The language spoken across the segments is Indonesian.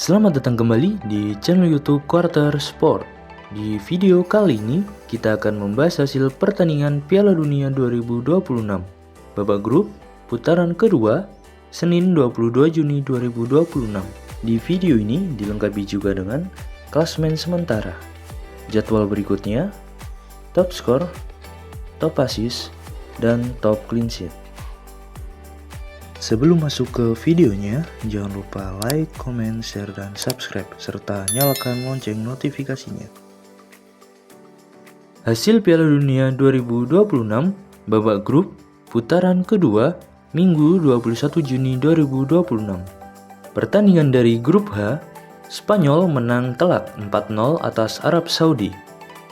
Selamat datang kembali di channel YouTube Quarter Sport. Di video kali ini, kita akan membahas hasil pertandingan Piala Dunia 2026 babak grup putaran kedua Senin 22 Juni 2026. Di video ini dilengkapi juga dengan klasemen sementara, jadwal berikutnya, top skor, top assist, dan top clean sheet. Sebelum masuk ke videonya, jangan lupa like, comment, share, dan subscribe, serta nyalakan lonceng notifikasinya. Hasil Piala Dunia 2026 babak grup putaran kedua Minggu 21 Juni 2026. Pertandingan dari grup H, Spanyol menang telak 4-0 atas Arab Saudi.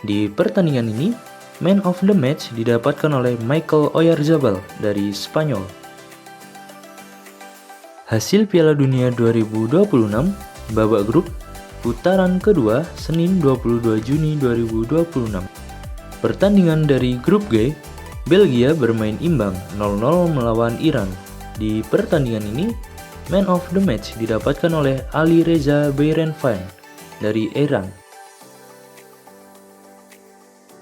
Di pertandingan ini, man of the match didapatkan oleh Michael Oyarzabal dari Spanyol. Hasil Piala Dunia 2026 babak grup putaran kedua Senin 22 Juni 2026. Pertandingan dari grup G, Belgia bermain imbang 0-0 melawan Iran. Di pertandingan ini, man of the match didapatkan oleh Ali Reza Beirenfan dari Iran.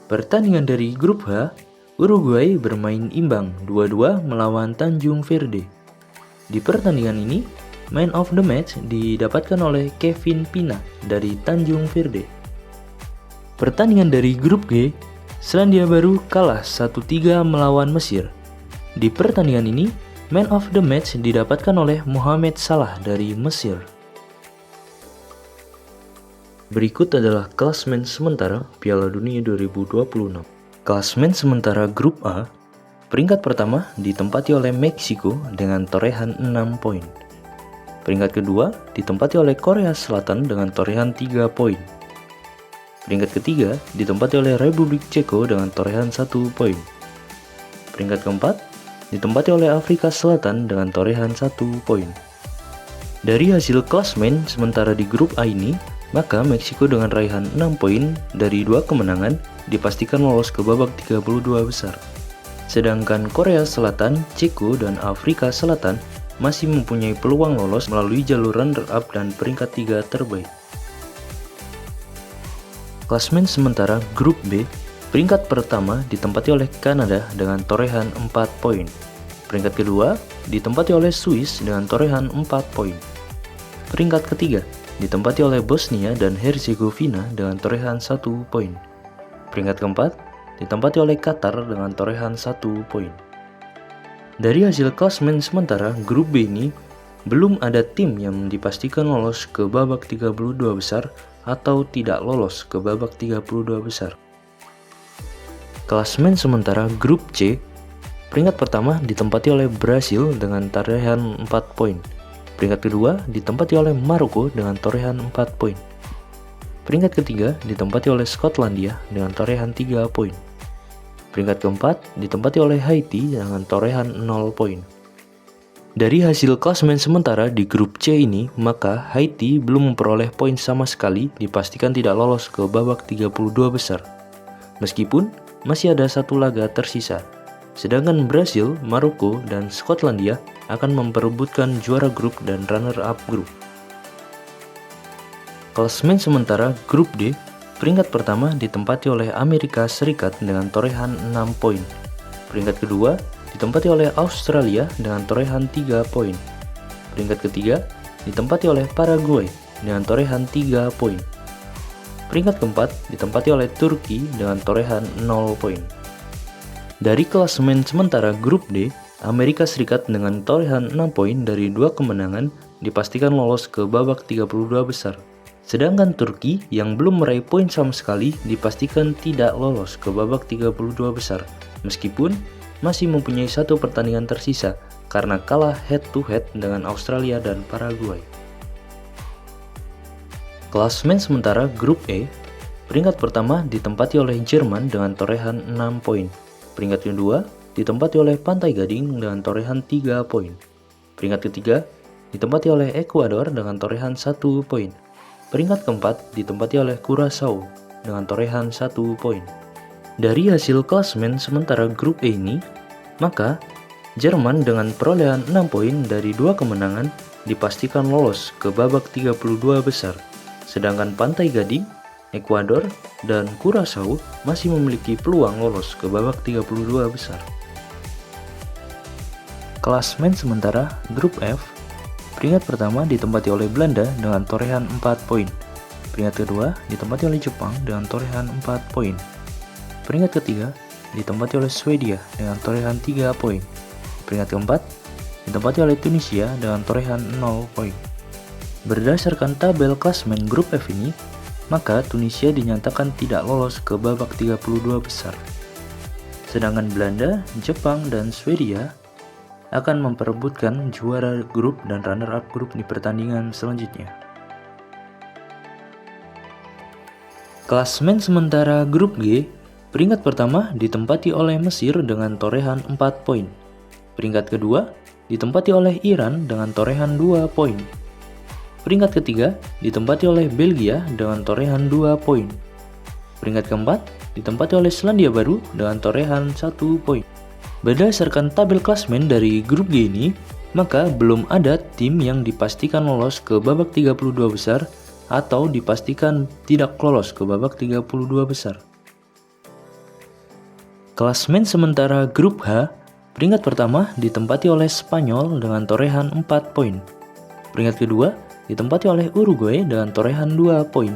Pertandingan dari grup H, Uruguay bermain imbang 2-2 melawan Tanjung Verde. Di pertandingan ini, man of the match didapatkan oleh Kevin Pina dari Tanjung Verde. Pertandingan dari grup G, Selandia Baru kalah 1-3 melawan Mesir. Di pertandingan ini, man of the match didapatkan oleh Mohamed Salah dari Mesir. Berikut adalah klasemen sementara Piala Dunia 2026. Klasemen sementara grup A, peringkat pertama ditempati oleh Meksiko dengan torehan 6 poin. Peringkat kedua ditempati oleh Korea Selatan dengan torehan 3 poin. Peringkat ketiga ditempati oleh Republik Ceko dengan torehan 1 poin. Peringkat keempat ditempati oleh Afrika Selatan dengan torehan 1 poin. Dari hasil klasemen sementara di grup A ini, maka Meksiko dengan raihan 6 poin dari 2 kemenangan dipastikan lolos ke babak 32 besar. Sedangkan Korea Selatan, Ceko, dan Afrika Selatan masih mempunyai peluang lolos melalui jalur runner-up dan peringkat 3 terbaik. Klasemen sementara grup B, peringkat pertama ditempati oleh Kanada dengan torehan 4 poin. Peringkat kedua ditempati oleh Swiss dengan torehan 4 poin. Peringkat ketiga ditempati oleh Bosnia dan Herzegovina dengan torehan 1 poin. Peringkat keempat ditempati oleh Qatar dengan torehan 1 poin. Dari hasil klasemen sementara grup B ini, belum ada tim yang dipastikan lolos ke babak 32 besar atau tidak lolos ke babak 32 besar. Klasemen sementara grup C, peringkat pertama ditempati oleh Brasil dengan torehan 4 poin. Peringkat kedua ditempati oleh Maroko dengan torehan 4 poin. Peringkat ketiga ditempati oleh Skotlandia dengan torehan 3 poin. Peringkat keempat ditempati oleh Haiti dengan torehan 0 poin. Dari hasil klasemen sementara di grup C ini, maka Haiti belum memperoleh poin sama sekali, dipastikan tidak lolos ke babak 32 besar. Meskipun masih ada satu laga tersisa. Sedangkan Brasil, Maroko, dan Skotlandia akan memperebutkan juara grup dan runner-up grup. Klasemen sementara grup D, peringkat pertama ditempati oleh Amerika Serikat dengan torehan 6 poin. Peringkat kedua ditempati oleh Australia dengan torehan 3 poin. Peringkat ketiga ditempati oleh Paraguay dengan torehan 3 poin. Peringkat keempat ditempati oleh Turki dengan torehan 0 poin. Dari klasemen sementara grup D, Amerika Serikat dengan torehan 6 poin dari 2 kemenangan dipastikan lolos ke babak 32 besar. Sedangkan Turki yang belum meraih poin sama sekali dipastikan tidak lolos ke babak 32 besar, meskipun masih mempunyai satu pertandingan tersisa karena kalah head-to-head dengan Australia dan Paraguay. Klasemen sementara grup E, peringkat pertama ditempati oleh Jerman dengan torehan 6 poin. Peringkat kedua ditempati oleh Pantai Gading dengan torehan 3 poin. Peringkat ketiga ditempati oleh Ekuador dengan torehan 1 poin. Peringkat keempat ditempati oleh Curaçao dengan torehan 1 poin. Dari hasil klasemen sementara grup E ini, maka Jerman dengan perolehan 6 poin dari 2 kemenangan dipastikan lolos ke babak 32 besar, sedangkan Pantai Gading, Ekuador, dan Curaçao masih memiliki peluang lolos ke babak 32 besar. Klasmen sementara Grup F, peringkat pertama ditempati oleh Belanda dengan torehan 4 poin. Peringkat kedua ditempati oleh Jepang dengan torehan 4 poin. Peringkat ketiga ditempati oleh Swedia dengan torehan 3 poin. Peringkat keempat ditempati oleh Tunisia dengan torehan 0 poin. Berdasarkan tabel klasmen Grup F ini, maka Tunisia dinyatakan tidak lolos ke babak 32 besar. Sedangkan Belanda, Jepang, dan Swedia akan memperebutkan juara grup dan runner-up grup di pertandingan selanjutnya. Klasmen sementara Grup G, peringkat pertama ditempati oleh Mesir dengan torehan 4 poin. Peringkat kedua ditempati oleh Iran dengan torehan 2 poin. Peringkat ketiga ditempati oleh Belgia dengan torehan 2 poin. Peringkat keempat ditempati oleh Selandia Baru dengan torehan 1 poin. Berdasarkan tabel klasmen dari grup G ini, maka belum ada tim yang dipastikan lolos ke babak 32 besar atau dipastikan tidak lolos ke babak 32 besar. Klasmen sementara grup H, peringkat pertama ditempati oleh Spanyol dengan torehan 4 poin. Peringkat kedua ditempati oleh Uruguay dengan torehan 2 poin.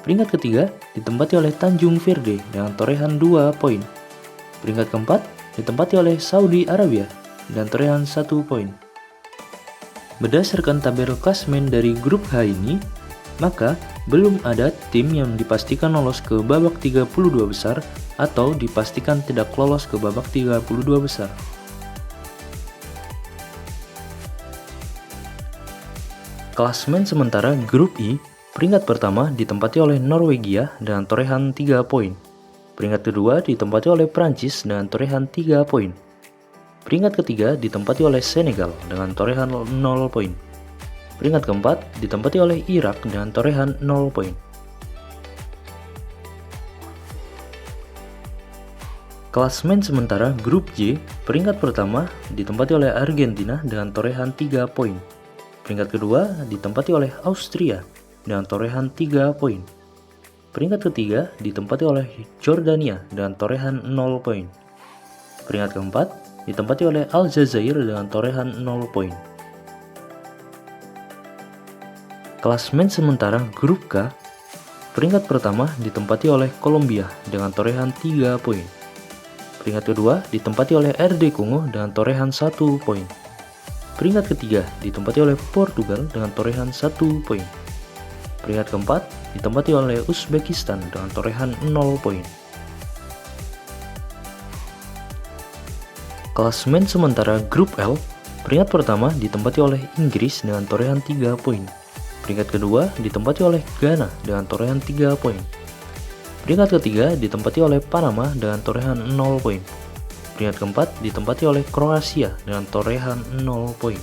Peringkat ketiga ditempati oleh Tanjung Verde dengan torehan 2 poin. Peringkat keempat ditempati oleh Saudi Arabia dan torehan 1 poin. Berdasarkan tabel klasmen dari grup H ini, maka belum ada tim yang dipastikan lolos ke babak 32 besar atau dipastikan tidak lolos ke babak 32 besar. Klasmen sementara grup I, peringkat pertama ditempati oleh Norwegia dengan torehan 3 poin. Peringkat kedua ditempati oleh Prancis dengan torehan 3 poin. Peringkat ketiga ditempati oleh Senegal dengan torehan 0 poin. Peringkat keempat ditempati oleh Irak dengan torehan 0 poin. Klasmen sementara Grup J, peringkat pertama ditempati oleh Argentina dengan torehan 3 poin. Peringkat kedua ditempati oleh Austria dengan torehan 3 poin. Peringkat ketiga ditempati oleh Jordania dengan torehan 0 poin. Peringkat keempat ditempati oleh Aljazair dengan torehan 0 poin. Klasmen sementara Grup K, peringkat pertama ditempati oleh Kolombia dengan torehan 3 poin. Peringkat kedua ditempati oleh RD Kongo dengan torehan 1 poin. Peringkat ketiga ditempati oleh Portugal dengan torehan 1 poin. Peringkat keempat ditempati oleh Uzbekistan dengan torehan 0 poin. Klasmen sementara Grup L, peringkat pertama ditempati oleh Inggris dengan torehan 3 poin. Peringkat kedua ditempati oleh Ghana dengan torehan 3 poin. Peringkat ketiga ditempati oleh Panama dengan torehan 0 poin. Peringkat keempat ditempati oleh Kroasia dengan torehan 0 poin.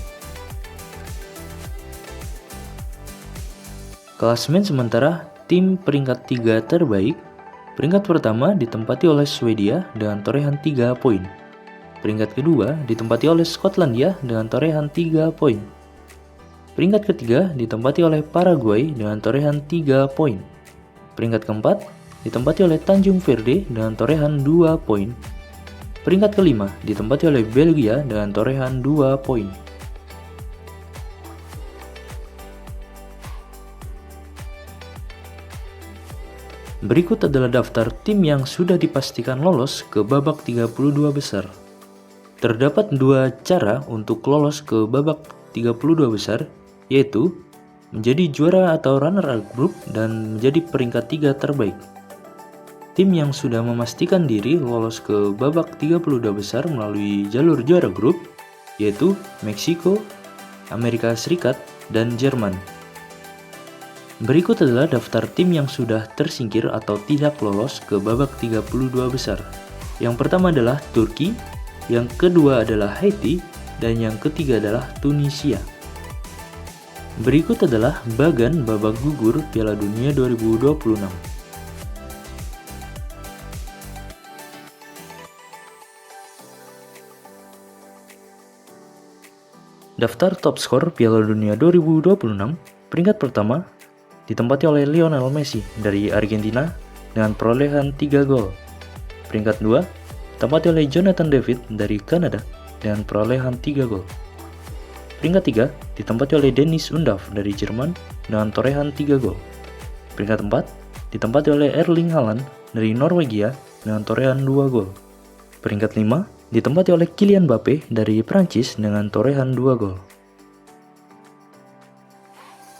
Klasmen sementara tim peringkat 3 terbaik, peringkat pertama ditempati oleh Swedia dengan torehan 3 poin. Peringkat kedua ditempati oleh Skotlandia dengan torehan 3 poin. Peringkat ketiga ditempati oleh Paraguay dengan torehan 3 poin. Peringkat keempat ditempati oleh Tanjung Verde dengan torehan 2 poin. Peringkat kelima ditempati oleh Belgia dengan torehan 2 poin. Berikut adalah daftar tim yang sudah dipastikan lolos ke babak 32 besar. Terdapat dua cara untuk lolos ke babak 32 besar, yaitu menjadi juara atau runner-up grup dan menjadi peringkat 3 terbaik. Tim yang sudah memastikan diri lolos ke babak 32 besar melalui jalur juara grup, yaitu Meksiko, Amerika Serikat, dan Jerman. Berikut adalah daftar tim yang sudah tersingkir atau tidak lolos ke babak 32 besar. Yang pertama adalah Turki, yang kedua adalah Haiti, dan yang ketiga adalah Tunisia. Berikut adalah bagan babak gugur Piala Dunia 2026. Daftar top skor Piala Dunia 2026, peringkat pertama ditempati oleh Lionel Messi dari Argentina dengan perolehan 3 gol. Peringkat 2 ditempati oleh Jonathan David dari Kanada dengan perolehan 3 gol. Peringkat 3 ditempati oleh Dennis Undav dari Jerman dengan torehan 3 gol. Peringkat 4 ditempati oleh Erling Haaland dari Norwegia dengan torehan 2 gol. Peringkat 5 ditempati oleh Kylian Mbappe dari Prancis dengan torehan 2 gol.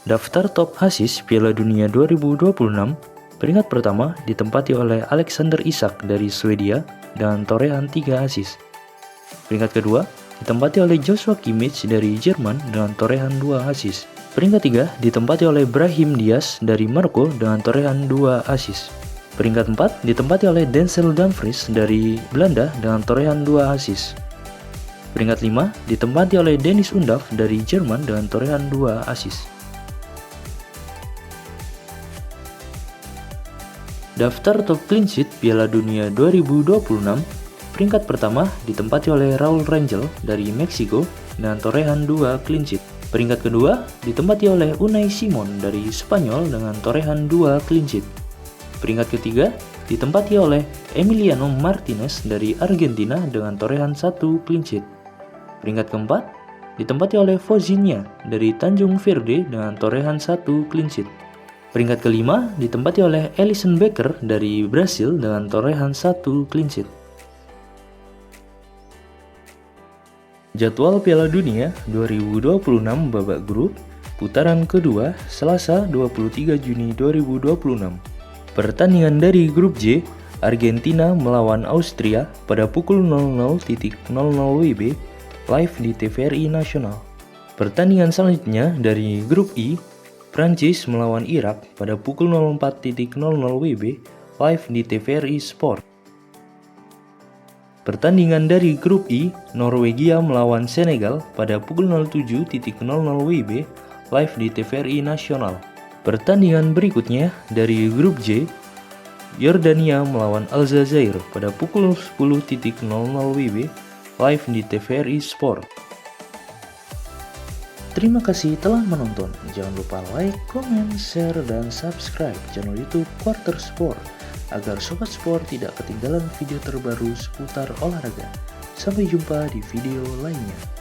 Daftar top assist Piala Dunia 2026, peringkat pertama ditempati oleh Alexander Isak dari Swedia dengan torehan 3 assist. Peringkat kedua ditempati oleh Joshua Kimmich dari Jerman dengan torehan 2 assist. Peringkat 3 ditempati oleh Brahim Diaz dari Maroko dengan torehan 2 assist. Peringkat 4 ditempati oleh Denzel Dumfries dari Belanda dengan torehan 2 assist. Peringkat 5 ditempati oleh Dennis Undav dari Jerman dengan torehan 2 assist. Daftar top clean sheet Piala Dunia 2026, peringkat pertama ditempati oleh Raul Rangel dari Meksiko dengan torehan 2 clean sheet. Peringkat kedua ditempati oleh Unai Simon dari Spanyol dengan torehan 2 clean sheet. Peringkat ketiga ditempati oleh Emiliano Martinez dari Argentina dengan torehan 1 clean sheet. Peringkat keempat ditempati oleh Vozinha dari Tanjung Verde dengan torehan 1 clean sheet. Peringkat kelima ditempati oleh Alisson Becker dari Brasil dengan torehan 1 clean sheet. Jadwal Piala Dunia 2026 babak grup, putaran kedua, Selasa 23 Juni 2026. Pertandingan dari grup J, Argentina melawan Austria pada pukul 00.00 WIB, live di TVRI Nasional. Pertandingan selanjutnya dari grup I, Prancis melawan Irak pada pukul 04.00 WIB, live di TVRI Sport. Pertandingan dari grup I, Norwegia melawan Senegal pada pukul 07.00 WIB, live di TVRI Nasional. Pertandingan berikutnya dari grup J, Yordania melawan Aljazair pada pukul 10.00 WIB, live di TVRI Sport. Terima kasih telah menonton. Jangan lupa like, comment, share, dan subscribe channel YouTube Quarter Sport agar Sobat Sport tidak ketinggalan video terbaru seputar olahraga. Sampai jumpa di video lainnya.